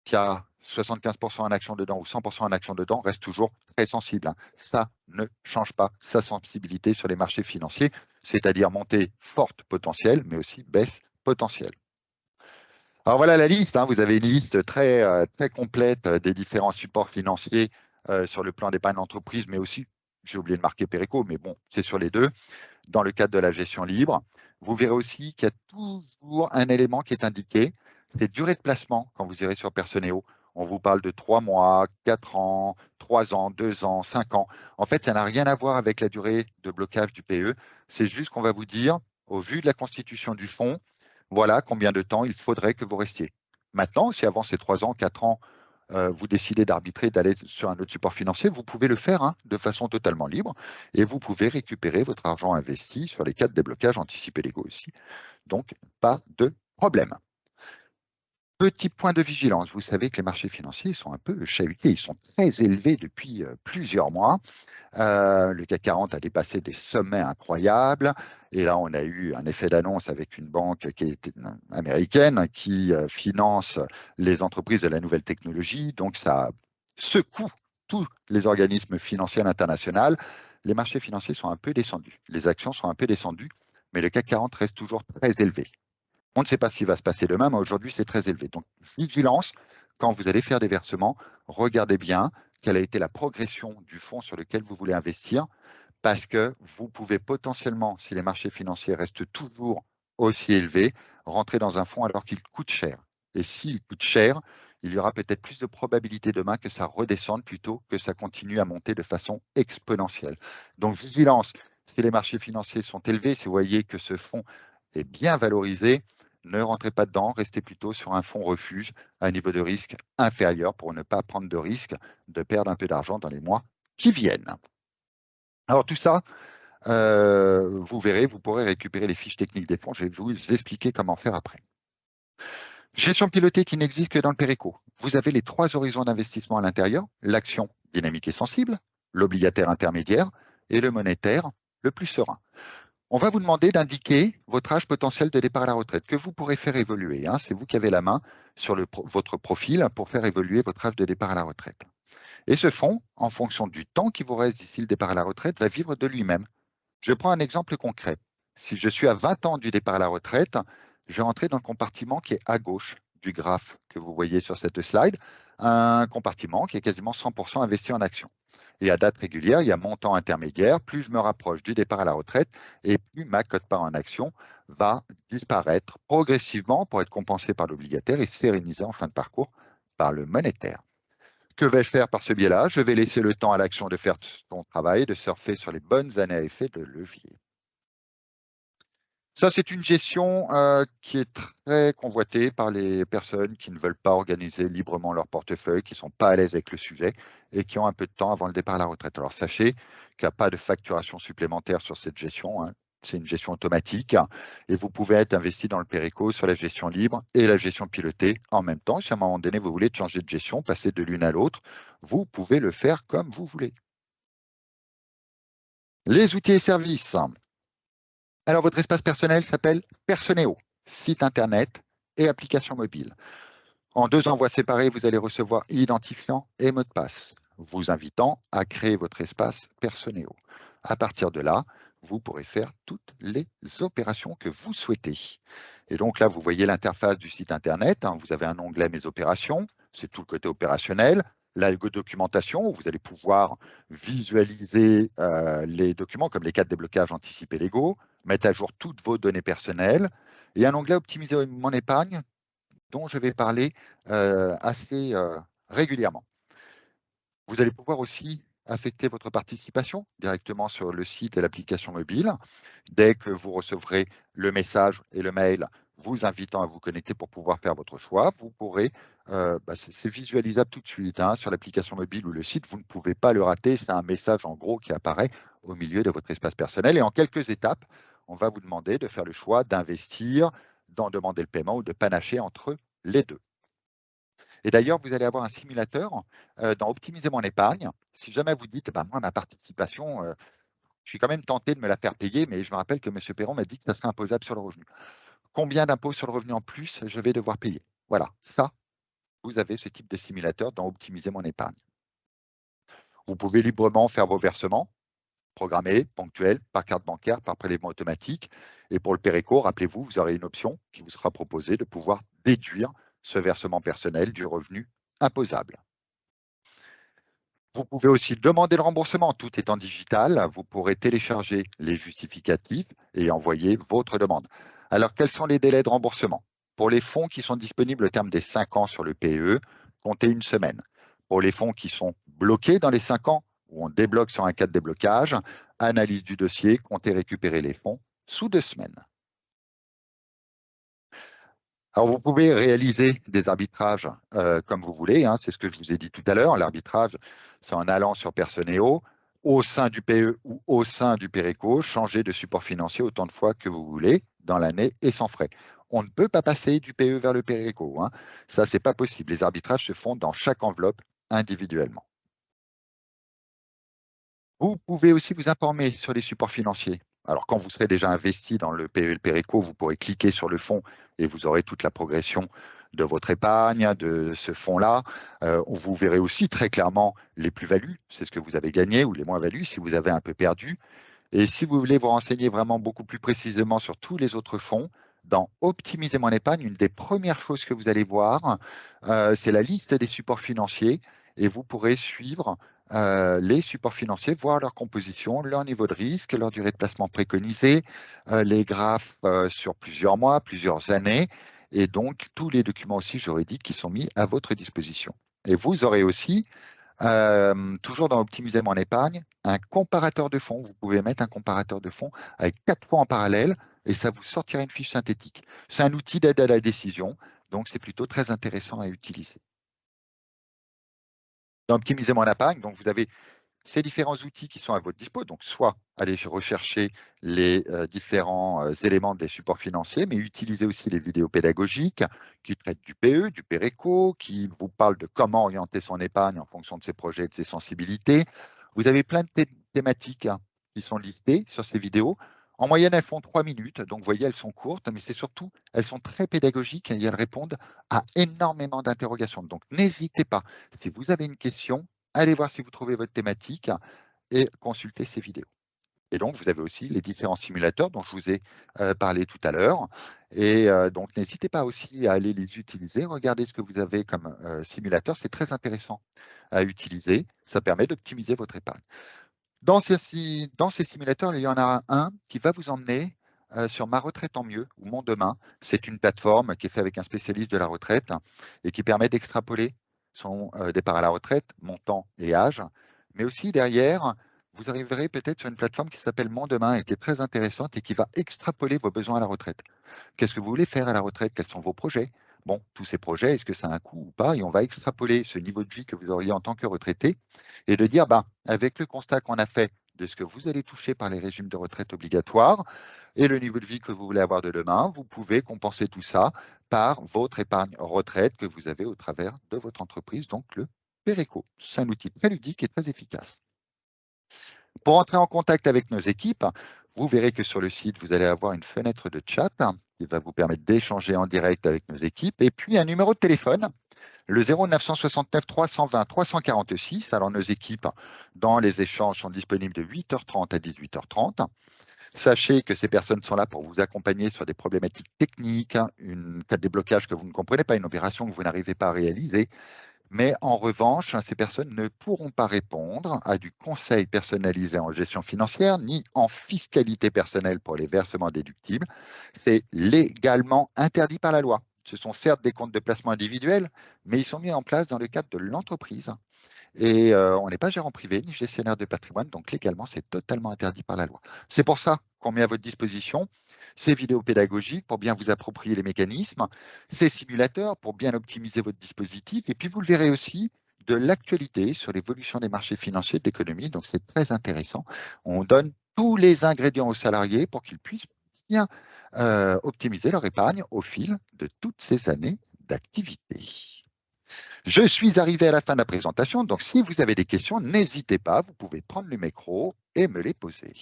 qui a 75% en action dedans ou 100% en action dedans reste toujours très sensible. Ça ne change pas sa sensibilité sur les marchés financiers, c'est-à-dire montée forte potentielle, mais aussi baisse potentielle. Alors voilà la liste, vous avez une liste très, très complète des différents supports financiers sur le plan d'épargne d'entreprise, mais aussi, j'ai oublié de marquer Péréco, mais bon, c'est sur les deux, dans le cadre de la gestion libre. Vous verrez aussi qu'il y a toujours un élément qui est indiqué, c'est durée de placement quand vous irez sur Personneo. On vous parle de 3 mois, 4 ans, 3 ans, 2 ans, 5 ans. En fait, ça n'a rien à voir avec la durée de blocage du PE. C'est juste qu'on va vous dire, au vu de la constitution du fonds, voilà combien de temps il faudrait que vous restiez. Maintenant, si avant ces 3 ans, 4 ans, vous décidez d'arbitrer, d'aller sur un autre support financier, vous pouvez le faire de façon totalement libre et vous pouvez récupérer votre argent investi sur les cas de déblocage anticipés légaux aussi. Donc, pas de problème. Petit point de vigilance, vous savez que les marchés financiers sont un peu chahutés, ils sont très élevés depuis plusieurs mois. Le CAC 40 a dépassé des sommets incroyables. Et là, on a eu un effet d'annonce avec une banque qui est américaine qui finance les entreprises de la nouvelle technologie. Donc, ça secoue tous les organismes financiers internationaux. Les marchés financiers sont un peu descendus. Les actions sont un peu descendues, mais le CAC 40 reste toujours très élevé. On ne sait pas ce qui va se passer demain, mais aujourd'hui, c'est très élevé. Donc, vigilance, quand vous allez faire des versements, regardez bien quelle a été la progression du fonds sur lequel vous voulez investir, parce que vous pouvez potentiellement, si les marchés financiers restent toujours aussi élevés, rentrer dans un fonds alors qu'il coûte cher. Et s'il coûte cher, il y aura peut-être plus de probabilité demain que ça redescende plutôt que ça continue à monter de façon exponentielle. Donc, vigilance, si les marchés financiers sont élevés, si vous voyez que ce fonds est bien valorisé, ne rentrez pas dedans, restez plutôt sur un fonds refuge à un niveau de risque inférieur pour ne pas prendre de risque de perdre un peu d'argent dans les mois qui viennent. Alors tout ça, vous verrez, vous pourrez récupérer les fiches techniques des fonds. Je vais vous expliquer comment faire après. Gestion pilotée qui n'existe que dans le Péréco. Vous avez les 3 horizons d'investissement à l'intérieur, l'action dynamique et sensible, l'obligataire intermédiaire et le monétaire le plus serein. On va vous demander d'indiquer votre âge potentiel de départ à la retraite, que vous pourrez faire évoluer. C'est vous qui avez la main sur votre profil pour faire évoluer votre âge de départ à la retraite. Et ce fonds, en fonction du temps qui vous reste d'ici le départ à la retraite, va vivre de lui-même. Je prends un exemple concret. Si je suis à 20 ans du départ à la retraite, je vais entrer dans le compartiment qui est à gauche du graphe que vous voyez sur cette slide, un compartiment qui est quasiment 100% investi en actions. Et à date régulière, il y a montant intermédiaire. Plus je me rapproche du départ à la retraite et plus ma cote-part en action va disparaître progressivement pour être compensée par l'obligataire et sérénisée en fin de parcours par le monétaire. Que vais-je faire par ce biais-là? Je vais laisser le temps à l'action de faire son travail, de surfer sur les bonnes années à effet de levier. Ça, c'est une gestion qui est très convoitée par les personnes qui ne veulent pas organiser librement leur portefeuille, qui ne sont pas à l'aise avec le sujet et qui ont un peu de temps avant le départ à la retraite. Alors, sachez qu'il n'y a pas de facturation supplémentaire sur cette gestion, hein. C'est une gestion automatique et vous pouvez être investi dans le Péréco sur la gestion libre et la gestion pilotée en même temps. Si à un moment donné, vous voulez changer de gestion, passer de l'une à l'autre, vous pouvez le faire comme vous voulez. Les outils et services. Alors, votre espace personnel s'appelle Personneo, site internet et application mobile. En 2 envois séparés, vous allez recevoir identifiant et mot de passe, vous invitant à créer votre espace Personneo. À partir de là, vous pourrez faire toutes les opérations que vous souhaitez. Et donc là, vous voyez l'interface du site internet. Vous avez un onglet Mes opérations, c'est tout le côté opérationnel. La documentation, où vous allez pouvoir visualiser les documents comme les cas de déblocage anticipés légaux, mettre à jour toutes vos données personnelles. Et un onglet Optimiser mon épargne, dont je vais parler assez régulièrement. Vous allez pouvoir aussi affecter votre participation directement sur le site et l'application mobile. Dès que vous recevrez le message et le mail vous invitant à vous connecter pour pouvoir faire votre choix, vous pourrez, c'est visualisable tout de suite sur l'application mobile ou le site, vous ne pouvez pas le rater, c'est un message en gros qui apparaît au milieu de votre espace personnel. Et en quelques étapes, on va vous demander de faire le choix d'investir, d'en demander le paiement ou de panacher entre les deux. Et d'ailleurs, vous allez avoir un simulateur dans Optimiser mon épargne. Si jamais vous dites, moi, ma participation, je suis quand même tenté de me la faire payer, mais je me rappelle que M. Perron m'a dit que ça serait imposable sur le revenu. Combien d'impôts sur le revenu en plus je vais devoir payer? Voilà, ça, vous avez ce type de simulateur dans Optimiser mon épargne. Vous pouvez librement faire vos versements, programmés, ponctuels, par carte bancaire, par prélèvement automatique. Et pour le Péréco, rappelez-vous, vous aurez une option qui vous sera proposée de pouvoir déduire ce versement personnel du revenu imposable. Vous pouvez aussi demander le remboursement, tout étant digital. Vous pourrez télécharger les justificatifs et envoyer votre demande. Alors, quels sont les délais de remboursement? Pour les fonds qui sont disponibles au terme des 5 ans sur le PEE, comptez 1 semaine. Pour les fonds qui sont bloqués dans les 5 ans, où on débloque sur un cas de déblocage, analyse du dossier, comptez récupérer les fonds sous 2 semaines. Alors, vous pouvez réaliser des arbitrages comme vous voulez, c'est ce que je vous ai dit tout à l'heure. L'arbitrage, c'est en allant sur Personneo, au sein du PE ou au sein du Péréco, changer de support financier autant de fois que vous voulez dans l'année et sans frais. On ne peut pas passer du PE vers le Péréco. Ça, c'est pas possible. Les arbitrages se font dans chaque enveloppe individuellement. Vous pouvez aussi vous informer sur les supports financiers. Alors, quand vous serez déjà investi dans le PE et le Péréco, vous pourrez cliquer sur le fonds et vous aurez toute la progression de votre épargne, de ce fonds-là. Vous verrez aussi très clairement les plus-values, c'est ce que vous avez gagné, ou les moins-values si vous avez un peu perdu. Et si vous voulez vous renseigner vraiment beaucoup plus précisément sur tous les autres fonds, dans Optimiser mon épargne, une des premières choses que vous allez voir, c'est la liste des supports financiers et vous pourrez suivre les supports financiers, voir leur composition, leur niveau de risque, leur durée de placement préconisée, les graphes sur plusieurs mois, plusieurs années, et donc tous les documents aussi juridiques qui sont mis à votre disposition. Et vous aurez aussi toujours dans Optimiser mon épargne, un comparateur de fonds. Vous pouvez mettre un comparateur de fonds avec 4 fonds en parallèle et ça vous sortira une fiche synthétique. C'est un outil d'aide à la décision, donc c'est plutôt très intéressant à utiliser. Dans Optimiser mon épargne, donc vous avez ces différents outils qui sont à votre dispo, donc soit aller rechercher les différents éléments des supports financiers, mais utilisez aussi les vidéos pédagogiques qui traitent du PE, du Péréco, qui vous parlent de comment orienter son épargne en fonction de ses projets et de ses sensibilités. Vous avez plein de thématiques qui sont listées sur ces vidéos. En moyenne, elles font 3 minutes, donc vous voyez, elles sont courtes, mais c'est surtout, elles sont très pédagogiques et elles répondent à énormément d'interrogations. Donc n'hésitez pas, si vous avez une question, allez voir si vous trouvez votre thématique et consultez ces vidéos. Et donc, vous avez aussi les différents simulateurs dont je vous ai parlé tout à l'heure. Et donc, n'hésitez pas aussi à aller les utiliser. Regardez ce que vous avez comme simulateur. C'est très intéressant à utiliser. Ça permet d'optimiser votre épargne. Dans ces simulateurs, il y en a un qui va vous emmener sur Ma retraite en mieux ou Mon demain. C'est une plateforme qui est faite avec un spécialiste de la retraite et qui permet d'extrapoler son départ à la retraite, montant et âge. Mais aussi derrière, vous arriverez peut-être sur une plateforme qui s'appelle Mon demain et qui est très intéressante et qui va extrapoler vos besoins à la retraite. Qu'est-ce que vous voulez faire à la retraite? Quels sont vos projets? Bon, tous ces projets, est-ce que ça a un coût ou pas? Et on va extrapoler ce niveau de vie que vous auriez en tant que retraité et de dire, bah, avec le constat qu'on a fait de ce que vous allez toucher par les régimes de retraite obligatoires et le niveau de vie que vous voulez avoir de demain, vous pouvez compenser tout ça par votre épargne retraite que vous avez au travers de votre entreprise, donc le Pereco. C'est un outil très ludique et très efficace. Pour entrer en contact avec nos équipes, vous verrez que sur le site, vous allez avoir une fenêtre de chat qui va vous permettre d'échanger en direct avec nos équipes et puis un numéro de téléphone, le 0969 320 346. Alors, nos équipes, dans les échanges, sont disponibles de 8h30 à 18h30. Sachez que ces personnes sont là pour vous accompagner sur des problématiques techniques, un cas de déblocage que vous ne comprenez pas, une opération que vous n'arrivez pas à réaliser. Mais en revanche, ces personnes ne pourront pas répondre à du conseil personnalisé en gestion financière ni en fiscalité personnelle pour les versements déductibles. C'est légalement interdit par la loi. Ce sont certes des comptes de placement individuels, mais ils sont mis en place dans le cadre de l'entreprise. Et on n'est pas gérant privé ni gestionnaire de patrimoine, donc légalement, c'est totalement interdit par la loi. C'est pour ça qu'on met à votre disposition ces vidéos pédagogiques pour bien vous approprier les mécanismes, ces simulateurs pour bien optimiser votre dispositif, et puis vous le verrez aussi de l'actualité sur l'évolution des marchés financiers de l'économie, donc c'est très intéressant. On donne tous les ingrédients aux salariés pour qu'ils puissent bien optimiser leur épargne au fil de toutes ces années d'activité. Je suis arrivé à la fin de la présentation, donc si vous avez des questions, n'hésitez pas, vous pouvez prendre le micro et me les poser.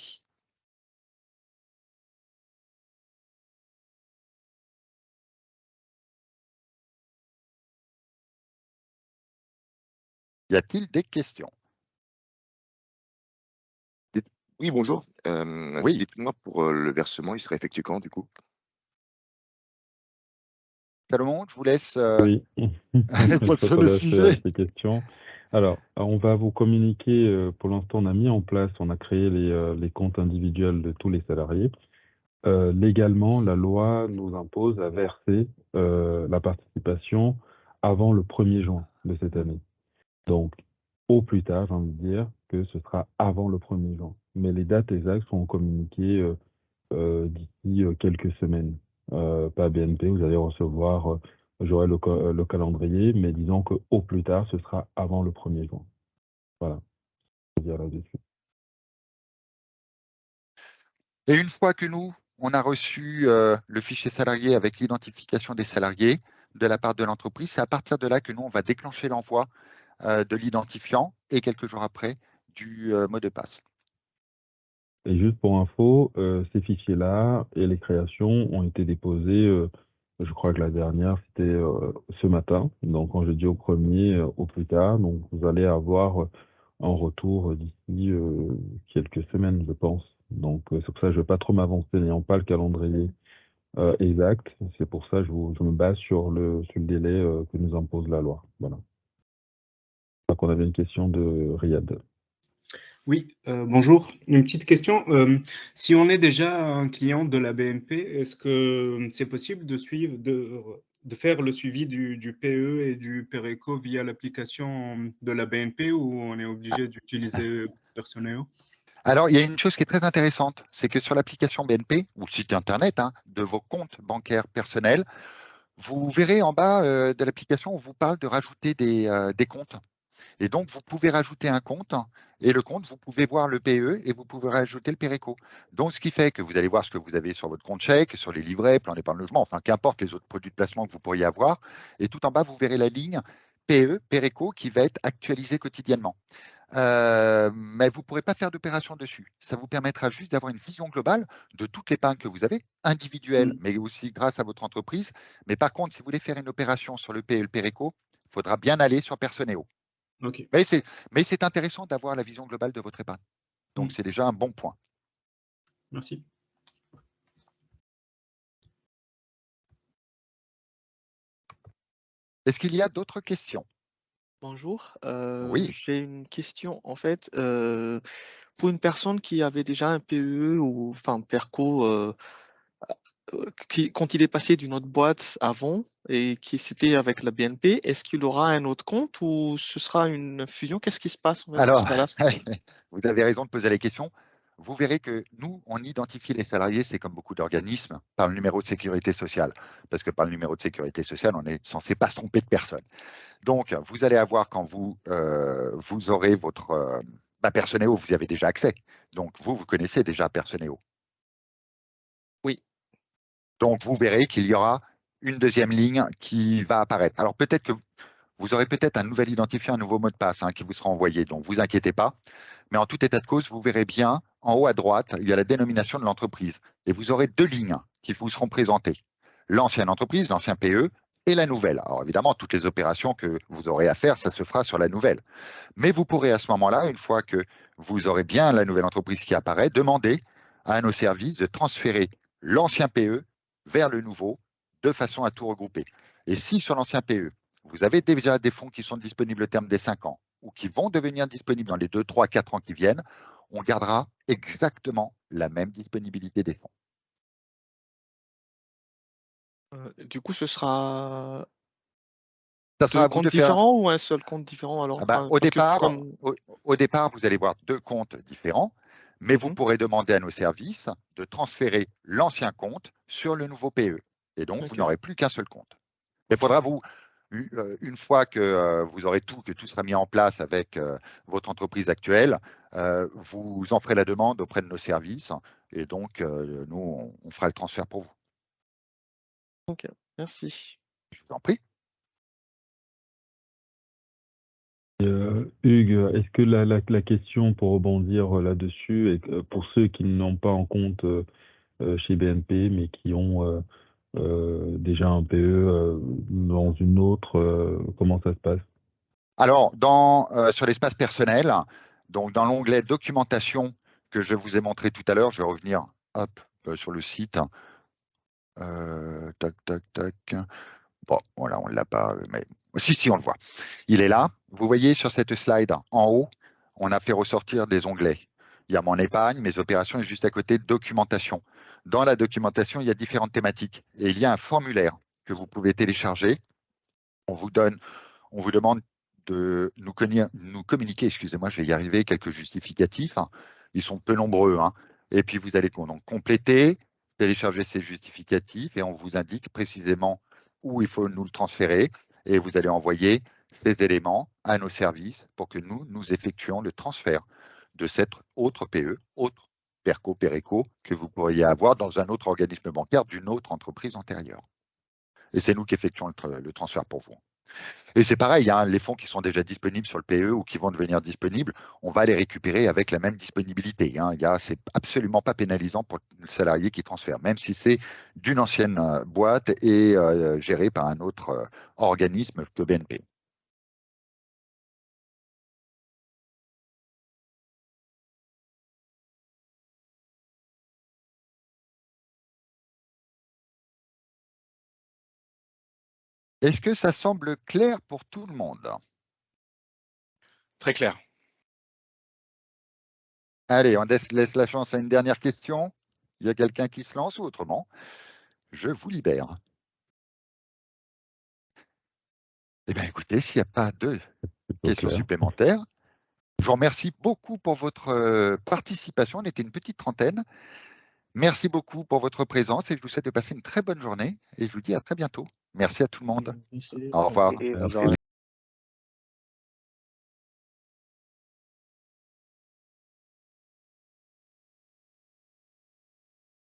Y a-t-il des questions? Dites Oui, bonjour. Oui, Dites-moi pour, le versement, il sera effectué quand du coup? Salomon, je vous laisse Oui, je répondre sur le s'adresser à sujet. ces questions. Alors, on va vous communiquer, pour l'instant, on a mis en place, on a créé les comptes individuels de tous les salariés. Légalement, la loi nous impose à verser la participation avant le 1er juin de cette année. Donc, au plus tard, j'ai envie de dire que ce sera avant le 1er juin. Mais les dates exactes seront communiquées d'ici quelques semaines. Pas BNP, vous allez recevoir, j'aurai le calendrier, mais disons qu'au plus tard, ce sera avant le 1er juin. Voilà, je veux dire là-dessus. Et une fois que nous, on a reçu le fichier salarié avec l'identification des salariés de la part de l'entreprise, c'est à partir de là que nous, on va déclencher l'envoi de l'identifiant et quelques jours après du mot de passe. Et juste pour info, ces fichiers-là et les créations ont été déposés, je crois que la dernière, c'était ce matin. Donc, quand je dis au 1er, au plus tard, donc vous allez avoir un retour d'ici quelques semaines, je pense. Donc, c'est pour ça que je ne vais pas trop m'avancer, n'ayant pas le calendrier exact. C'est pour ça que je me base sur le délai que nous impose la loi. Voilà. Donc, on avait une question de Riyad. Oui, bonjour. Une petite question. Si on est déjà un client de la BNP, est-ce que c'est possible de suivre, de faire le suivi du PE et du PERECO via l'application de la BNP ou on est obligé d'utiliser Personneo? Alors, il y a une chose qui est très intéressante, c'est que sur l'application BNP ou le site internet de vos comptes bancaires personnels, vous verrez en bas de l'application, on vous parle de rajouter des comptes. Et donc, vous pouvez rajouter un compte et le compte, vous pouvez voir le PE et vous pouvez rajouter le PERECO. Donc, ce qui fait que vous allez voir ce que vous avez sur votre compte chèque, sur les livrets, plan d'épargne logement, enfin, qu'importe les autres produits de placement que vous pourriez avoir. Et tout en bas, vous verrez la ligne PE, PERECO qui va être actualisée quotidiennement. Mais vous ne pourrez pas faire d'opération dessus. Ça vous permettra juste d'avoir une vision globale de toute l'épargne que vous avez, individuelle, mais aussi grâce à votre entreprise. Mais par contre, si vous voulez faire une opération sur le PE et le PERECO, il faudra bien aller sur Personneo. Ok. Mais c'est intéressant d'avoir la vision globale de votre épargne. Donc, c'est déjà un bon point. Merci. Est-ce qu'il y a d'autres questions? Bonjour, Oui. j'ai une question en fait. Pour une personne qui avait déjà un PE ou enfin Perco, quand il est passé d'une autre boîte avant et qui c'était avec la BNP, est-ce qu'il aura un autre compte ou ce sera une fusion? Qu'est-ce qui se passe en fait dans ce Alors, cas-là? vous avez raison de poser la question. Vous verrez que nous, on identifie les salariés, c'est comme beaucoup d'organismes, par le numéro de sécurité sociale. Parce que par le numéro de sécurité sociale, on est censé pas se tromper de personne. Donc, vous allez avoir quand vous aurez votre Personeo, vous y avez déjà accès. Donc, vous connaissez déjà Personeo. Oui. Donc, vous verrez qu'il y aura une deuxième ligne qui va apparaître. Alors, peut-être que vous aurez peut-être un nouvel identifiant, un nouveau mot de passe qui vous sera envoyé. Donc, vous inquiétez pas. Mais en tout état de cause, vous verrez bien, en haut à droite, il y a la dénomination de l'entreprise. Et vous aurez deux lignes qui vous seront présentées. L'ancienne entreprise, l'ancien PE, et la nouvelle. Alors évidemment, toutes les opérations que vous aurez à faire, ça se fera sur la nouvelle. Mais vous pourrez à ce moment-là, une fois que vous aurez bien la nouvelle entreprise qui apparaît, demander à nos services de transférer l'ancien PE vers le nouveau de façon à tout regrouper. Et si sur l'ancien PE, vous avez déjà des fonds qui sont disponibles au terme des 5 ans ou qui vont devenir disponibles dans les 2, 3, 4 ans qui viennent, on gardera exactement la même disponibilité des fonds. Du coup, ce sera Ça sera deux à vous comptes de faire. différents ou un seul compte différent alors? Enfin, Au parce que départ, comme... au départ, vous allez voir deux comptes différents, mais vous Mhm. pourrez demander à nos services de transférer l'ancien compte sur le nouveau PE. Et donc, vous Ok. n'aurez plus qu'un seul compte. Mais il faudra une fois que vous aurez que tout sera mis en place avec votre entreprise actuelle, vous en ferez la demande auprès de nos services. Et donc, nous, on fera le transfert pour vous. Ok, merci. Je vous en prie. Hugues, est-ce que la question pour rebondir là-dessus, et pour ceux qui n'ont pas en compte chez BNP, mais qui ont déjà un PE dans une autre, comment ça se passe? Alors, sur l'espace personnel, donc dans l'onglet documentation que je vous ai montré tout à l'heure, je vais revenir sur le site. Tac, tac, tac. Bon, voilà, on ne l'a pas, mais si, on le voit. Il est là. Vous voyez sur cette slide, en haut, on a fait ressortir des onglets. Il y a mon épargne, mes opérations, et juste à côté, documentation. Dans la documentation, il y a différentes thématiques. Et il y a un formulaire que vous pouvez télécharger. On vous demande de nous communiquer, excusez-moi, je vais y arriver, quelques justificatifs. Ils sont peu nombreux. Et puis, vous allez donc compléter, télécharger ces justificatifs et on vous indique précisément où il faut nous le transférer. Et vous allez envoyer ces éléments à nos services pour que nous effectuions le transfert de cette autre PE, autre Perco, Pereco, que vous pourriez avoir dans un autre organisme bancaire d'une autre entreprise antérieure. Et c'est nous qui effectuons le transfert pour vous. Et c'est pareil, les fonds qui sont déjà disponibles sur le PE ou qui vont devenir disponibles, on va les récupérer avec la même disponibilité. C'est absolument pas pénalisant pour le salarié qui transfère, même si c'est d'une ancienne boîte et géré par un autre organisme que BNP. Est-ce que ça semble clair pour tout le monde? Très clair. Allez, on laisse la chance à une dernière question. Il y a quelqu'un qui se lance ou autrement, je vous libère. Eh bien, écoutez, s'il n'y a pas de questions supplémentaires, je vous remercie beaucoup pour votre participation. On était une petite trentaine. Merci beaucoup pour votre présence et je vous souhaite de passer une très bonne journée et je vous dis à très bientôt. Merci à tout le monde. Merci. Au revoir. Et bonne Merci. journée.